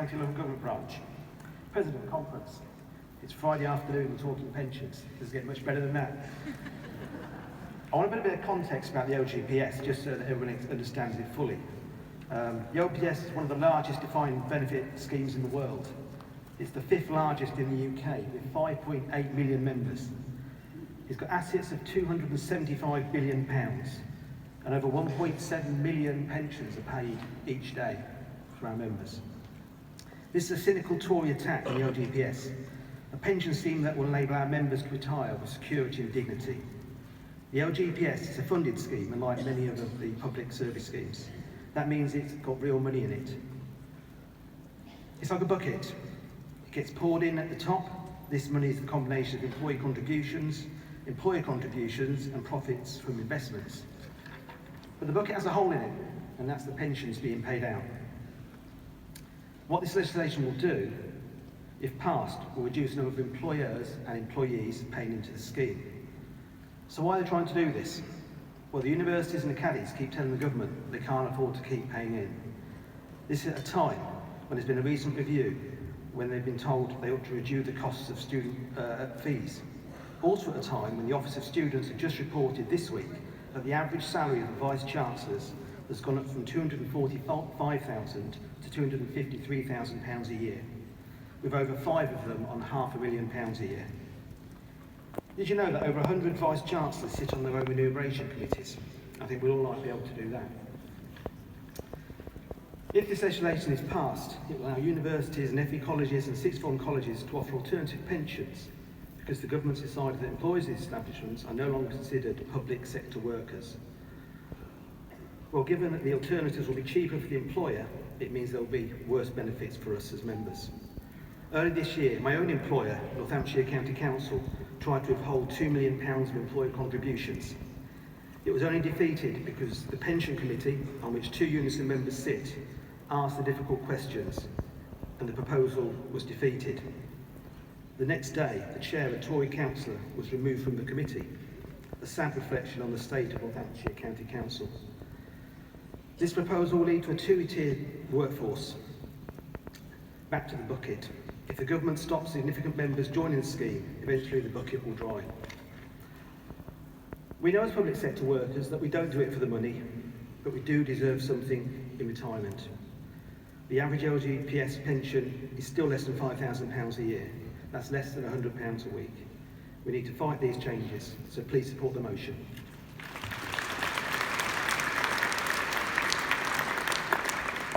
County Local Government Branch. President Conference. It's Friday afternoon and talking pensions. Does it get much better than that? I want to put a bit of context about the LGPS, just so that everyone understands it fully. The LGPS is one of the largest defined benefit schemes in the world. It's the 5th largest in the UK, with 5.8 million members. It's got assets of £275 billion, and over 1.7 million pensions are paid each day for our members. This is a cynical Tory attack on the LGPS, a pension scheme that will enable our members to retire with security and dignity. The LGPS is a funded scheme, unlike many of the public service schemes. That means it's got real money in it. It's like a bucket. It gets poured in at the top. This money is the combination of employer contributions, and profits from investments. But the bucket has a hole in it, and that's the pensions being paid out. What this legislation will do, if passed, will reduce the number of employers and employees paying into the scheme. So why are they trying to do this? Well, the universities and the caddies keep telling the government they can't afford to keep paying in. This is at a time when there's been a recent review when they've been told they ought to reduce the costs of student fees. Also at a time when the Office of Students have just reported this week that the average salary of the Vice-Chancellors has gone up from £245,000 to £253,000 a year, with over 5 of them on £500,000 a year. Did you know that over 100 Vice-Chancellors sit on their own remuneration committees? I think we'll all like to be able to do that. If this legislation is passed, it will allow universities and FE colleges and sixth form colleges to offer alternative pensions, because the government's decided that employees of these establishments are no longer considered public sector workers. Well, given that the alternatives will be cheaper for the employer, it means there will be worse benefits for us as members. Early this year, my own employer, Northamptonshire County Council, tried to withhold £2 million of employer contributions. It was only defeated because the pension committee, on which 2 UNISON members sit, asked the difficult questions, and the proposal was defeated. The next day, the chair, a Tory councillor, was removed from the committee, a sad reflection on the state of Northamptonshire County Council. This proposal will lead to a 2-tiered workforce. Back to the bucket. If the government stops significant members joining the scheme, eventually the bucket will dry. We know as public sector workers that we don't do it for the money, but we do deserve something in retirement. The average LGPS pension is still less than £5,000 a year. That's less than £100 a week. We need to fight these changes, so please support the motion.